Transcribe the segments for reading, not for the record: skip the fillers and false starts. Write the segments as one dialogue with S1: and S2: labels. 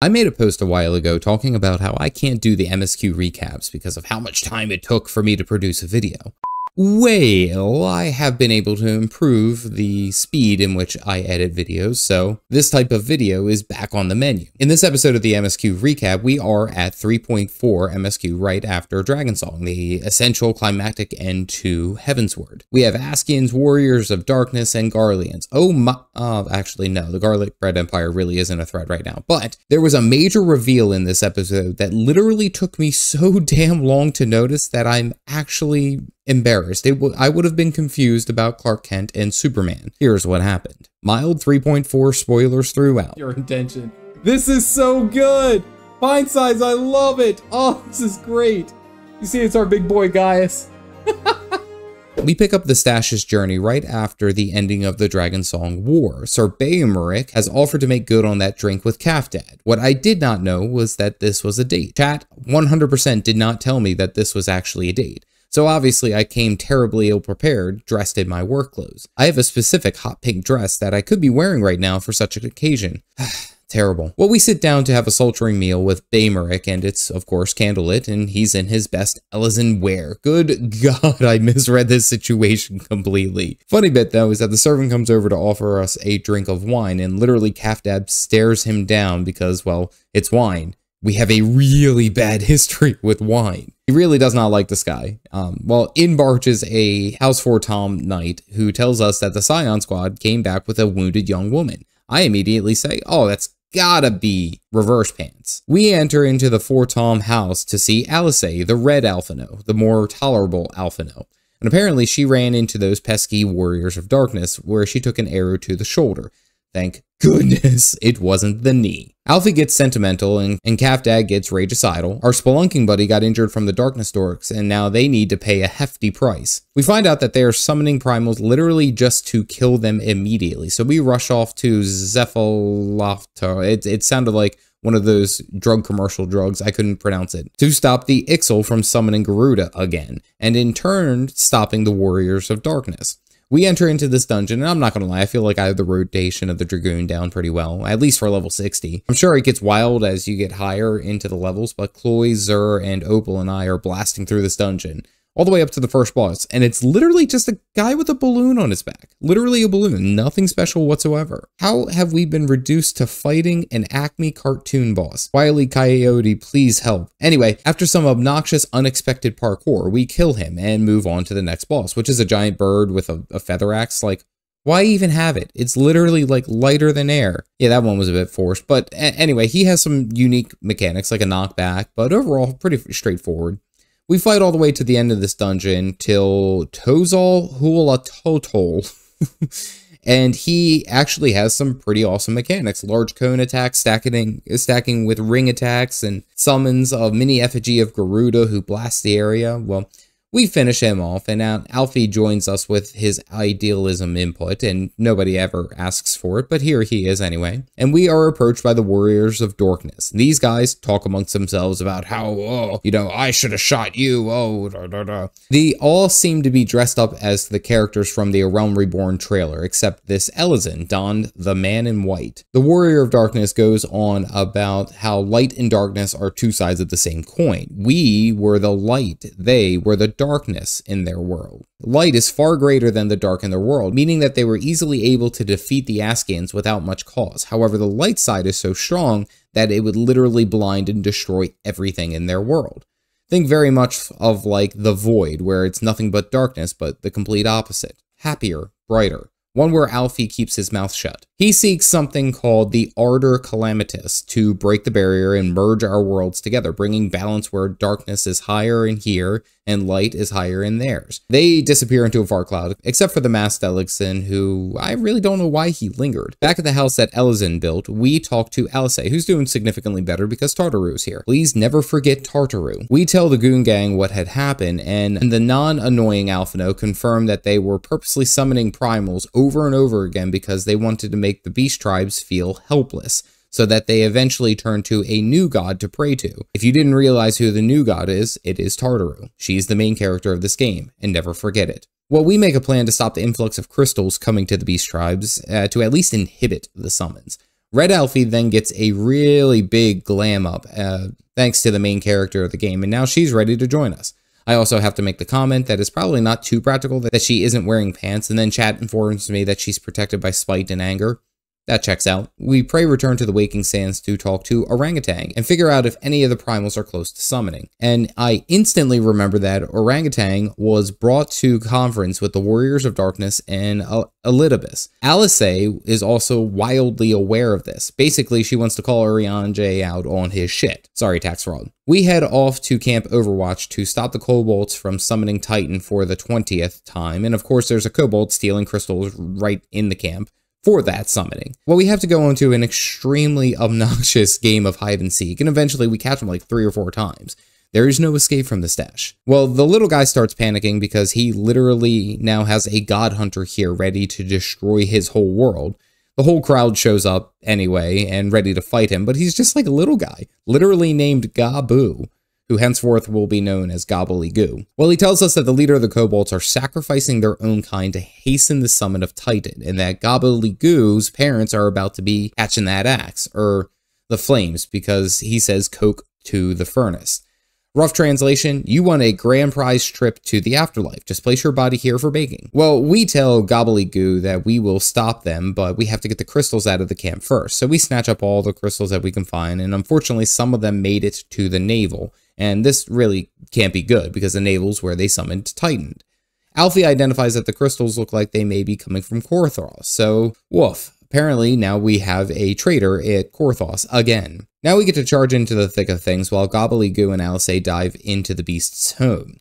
S1: I made a post a while ago talking about how I can't do the MSQ recaps because of how much time it took for me to produce a video. Well, I have been able to improve the speed in which I edit videos, so this type of video is back on the menu. In this episode of the MSQ Recap, we are at 3.4 MSQ right after Dragonsong, the essential climactic end to Heavensward. We have Askians, Warriors of Darkness, and Garleans. Oh my, actually no, the Garlic Bread Empire really isn't a threat right now, but there was a major reveal in this episode that literally took me so damn long to notice that I'm actually embarrassed. I would have been confused about Clark Kent and Superman. Here's what happened. Mild 3.4 spoilers throughout.
S2: Your intention. This is so good! Fine size, I love it! Oh, this is great! You see, it's our big boy Gaius.
S1: We pick up the Stash's journey right after the ending of the Dragonsong War. Sir Baemeric has offered to make good on that drink with Caffeinated. What I did not know was that this was a date. Chat 100% did not tell me that this was actually a date. So obviously I came terribly ill-prepared, dressed in my work clothes. I have a specific hot pink dress that I could be wearing right now for such an occasion. Terrible. Well, we sit down to have a sultering meal with Baemeric, and it's, of course, candlelit, and he's in his best Elysian wear. Good God, I misread this situation completely. Funny bit, though, is that the servant comes over to offer us a drink of wine, and literally Caffeinated stares him down because, well, it's wine. We have a really bad history with wine. He really does not like this guy. Well, in barges a House 4 Tom knight who tells us that the Scion Squad came back with a wounded young woman. I immediately say, oh, that's gotta be Reverse Pants. We enter into the 4 Tom house to see Alice, the red Alphino, the more tolerable Alphino. And apparently she ran into those pesky Warriors of Darkness where she took an arrow to the shoulder. Thank goodness it wasn't the knee. Alfie gets sentimental and Caffeinated gets regicidal. Our spelunking buddy got injured from the Darkness Dorks and now they need to pay a hefty price. We find out that they are summoning primals literally just to kill them immediately. So we rush off to Zephalofta. It sounded like one of those drug commercial drugs, I couldn't pronounce it, to stop the Ixal from summoning Garuda again, and in turn stopping the Warriors of Darkness. We enter into this dungeon, and I'm not going to lie, I feel like I have the rotation of the Dragoon down pretty well, at least for level 60. I'm sure it gets wild as you get higher into the levels, but Chloe, Zur, and Opal and I are blasting through this dungeon, all the way up to the first boss, and it's literally just a guy with a balloon on his back. Literally a balloon, nothing special whatsoever. How have we been reduced to fighting an Acme cartoon boss? Wile E. Coyote, please help. Anyway, after some obnoxious, unexpected parkour, we kill him and move on to the next boss, which is a giant bird with a feather axe. Like, why even have it? It's literally like lighter than air. Yeah, that one was a bit forced, but anyway, he has some unique mechanics like a knockback, but overall pretty straightforward. We fight all the way to the end of this dungeon till Tozal Hulatotol. And he actually has some pretty awesome mechanics. Large cone attacks, stacking with ring attacks, and summons a mini effigy of Garuda who blasts the area. Well, we finish him off, and now Alfie joins us with his idealism input, and nobody ever asks for it, but here he is anyway. And we are approached by the Warriors of Darkness. These guys talk amongst themselves about how, oh, you know, I should have shot you, oh, da da da. They all seem to be dressed up as the characters from the A Realm Reborn trailer, except this Elysian donned the man in white. The Warrior of Darkness goes on about how light and darkness are two sides of the same coin. We were the light, they were the darkness in their world. Light is far greater than the dark in their world, meaning that they were easily able to defeat the Askians without much cause. However, the light side is so strong that it would literally blind and destroy everything in their world. Think very much of like the Void, where it's nothing but darkness, but the complete opposite. Happier, brighter. One where Alfie keeps his mouth shut. He seeks something called the Ardor Calamitous to break the barrier and merge our worlds together, bringing balance where darkness is higher in here and light is higher in theirs. They disappear into a far cloud, except for the masked Elixin, who I really don't know why he lingered. Back at the house that Elysian built, we talk to Alice, who's doing significantly better because Tartaru's here. Please never forget Tartaru. We tell the Goon Gang what had happened, and the non-annoying Alphino confirmed that they were purposely summoning primals over and over again because they wanted to make the beast tribes feel helpless, so that they eventually turn to a new god to pray to. If you didn't realize who the new god is, it is Tartaru. She's the main character of this game, and never forget it. Well, we make a plan to stop the influx of crystals coming to the beast tribes, to at least inhibit the summons. Red Alfie then gets a really big glam up, thanks to the main character of the game, and now she's ready to join us. I also have to make the comment that it's probably not too practical that she isn't wearing pants, and then chat informs me that she's protected by spite and anger. That checks out. We pray return to the Waking Sands to talk to Orangutan and figure out if any of the primals are close to summoning. And I instantly remember that Orangutan was brought to conference with the Warriors of Darkness and Elidibus. Alice is also wildly aware of this. Basically, she wants to call Urianger out on his shit. Sorry, tax fraud. We head off to Camp Overwatch to stop the kobolds from summoning Titan for the 20th time. And of course, there's a kobold stealing crystals right in the camp for that summoning. Well, we have to go into an extremely obnoxious game of hide and seek, and eventually we catch him like 3 or 4 times. There is no escape from the stash. Well, the little guy starts panicking because he literally now has a god hunter here ready to destroy his whole world. The whole crowd shows up anyway and ready to fight him, but he's just like a little guy, literally named Gabu, who henceforth will be known as Gobbledygoo. Well, he tells us that the leader of the kobolds are sacrificing their own kind to hasten the summon of Titan, and that Gobbledygoo's parents are about to be catching that axe, or the flames, because he says coke to the furnace. Rough translation, you want a grand prize trip to the afterlife. Just place your body here for baking. Well, we tell Gobbledygoo that we will stop them, but we have to get the crystals out of the camp first. So we snatch up all the crystals that we can find, and unfortunately some of them made it to the navel. And this really can't be good, because the navel's where they summoned Titan. Alfie identifies that the crystals look like they may be coming from Korthos, so woof. Apparently, now we have a traitor at Korthos again. Now we get to charge into the thick of things while Gobbledygoo and Alice dive into the beast's home.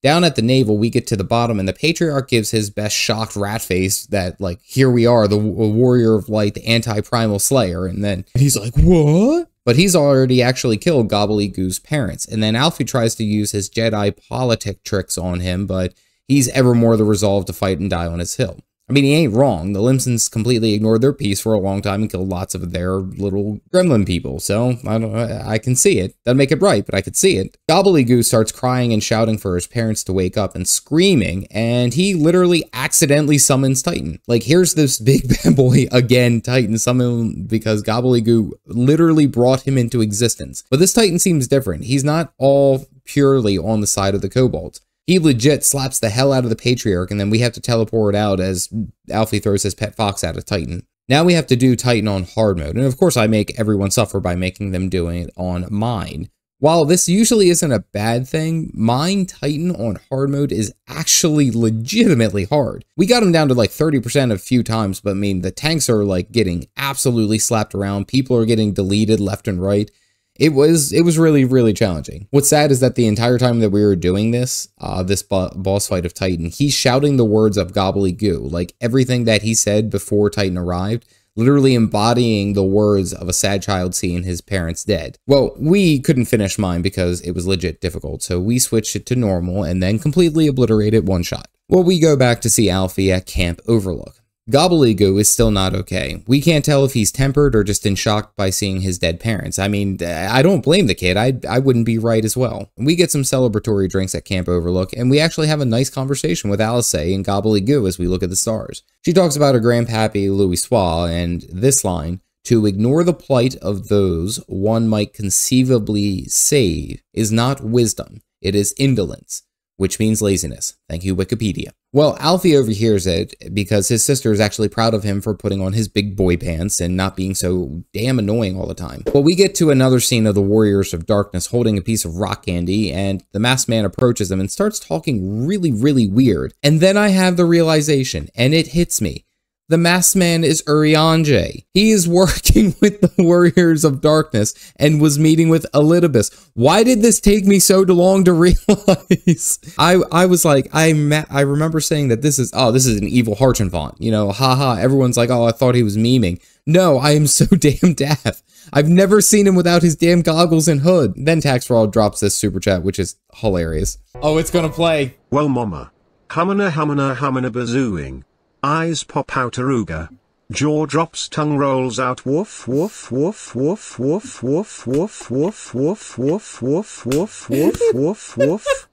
S1: Down at the navel, we get to the bottom, and the Patriarch gives his best shocked rat face that, like, here we are, the Warrior of Light, the anti-primal slayer, and then he's like, what? But he's already actually killed Gobbledygoo's parents, and then Alfie tries to use his Jedi politic tricks on him, but he's ever more the resolve to fight and die on his hill. I mean, he ain't wrong. The Limsons completely ignored their peace for a long time and killed lots of their little gremlin people, so I can see it. Doesn't make it right, but I could see it. Gobbledygoo starts crying and shouting for his parents to wake up and screaming, and he literally accidentally summons Titan. Like, here's this big bad boy again, Titan summoned because Gobbledygoo literally brought him into existence. But this Titan seems different. He's not all purely on the side of the kobolds. He legit slaps the hell out of the Patriarch, and then we have to teleport out as Alfie throws his pet fox at a Titan. Now we have to do Titan on hard mode, and of course I make everyone suffer by making them doing it on mine. While this usually isn't a bad thing, mine Titan on hard mode is actually legitimately hard. We got him down to like 30% a few times, but I mean, the tanks are like getting absolutely slapped around, people are getting deleted left and right. It was really, really challenging. What's sad is that the entire time that we were doing this, boss fight of Titan, he's shouting the words of Gobbledygoo, like everything that he said before Titan arrived, literally embodying the words of a sad child seeing his parents dead. Well, we couldn't finish mine because it was legit difficult, so we switched it to normal and then completely obliterated one shot. Well, we go back to see Alfie at Camp Overlook. Gobbledygoo is still not okay. We can't tell if he's tempered or just in shock by seeing his dead parents. I mean, I don't blame the kid. I wouldn't be right as well. We get some celebratory drinks at Camp Overlook, and we actually have a nice conversation with Alice and Gobbledygoo as we look at the stars. She talks about her grandpappy Louis Soir, and this line, "To ignore the plight of those one might conceivably save is not wisdom, it is indolence, which means laziness." Thank you, Wikipedia. Well, Alfie overhears it because his sister is actually proud of him for putting on his big boy pants and not being so damn annoying all the time. Well, we get to another scene of the Warriors of Darkness holding a piece of rock candy, and the masked man approaches them and starts talking really, really weird. And then I have the realization, and it hits me. The masked man is Urianger. He is working with the Warriors of Darkness and was meeting with Elidibus. Why did this take me so long to realize? I was like, I remember saying that this is an evil Harchin font. You know, haha, everyone's like, oh, I thought he was memeing. No, I am so damn deaf. I've never seen him without his damn goggles and hood. Then Tax Fraud drops this super chat, which is hilarious. Oh, it's gonna play.
S3: Well, mama. Humana bazooing. Eyes pop out aruga. Jaw drops, tongue rolls out. Woof, woof, woof, woof, woof, woof, woof, woof, woof, woof, woof, woof, woof, woof, woof.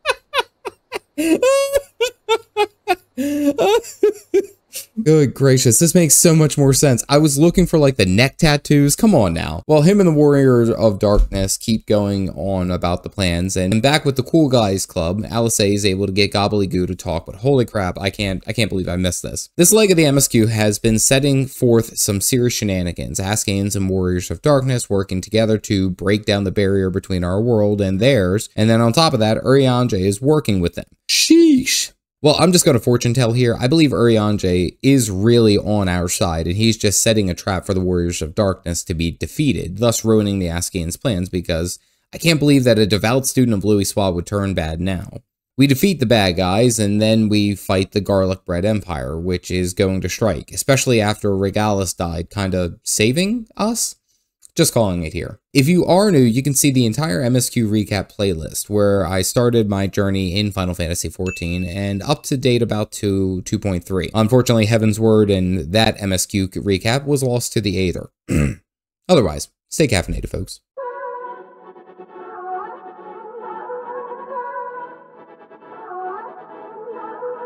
S1: Good gracious, this makes so much more sense. I was looking for like the neck tattoos. Come on now. Well, him and the Warriors of Darkness keep going on about the plans, and back with the Cool Guys Club, Alice is able to get Gobbledygoo to talk, but holy crap, I can't believe I missed this. This leg of the MSQ has been setting forth some serious shenanigans, Askans and Warriors of Darkness working together to break down the barrier between our world and theirs, and then on top of that, Urianger is working with them. Sheesh. Well, I'm just going to fortune tell here. I believe Urianger is really on our side, and he's just setting a trap for the Warriors of Darkness to be defeated, thus ruining the Askans' plans, because I can't believe that a devout student of Louis Swat would turn bad now. We defeat the bad guys, and then we fight the Garlic Bread Empire, which is going to strike, especially after Regalis died, kind of saving us? Just calling it here. If you are new, you can see the entire MSQ recap playlist where I started my journey in Final Fantasy XIV and up to date about to 2.3. Unfortunately, Heaven's Word and that MSQ recap was lost to the Aether. Otherwise, stay caffeinated, folks.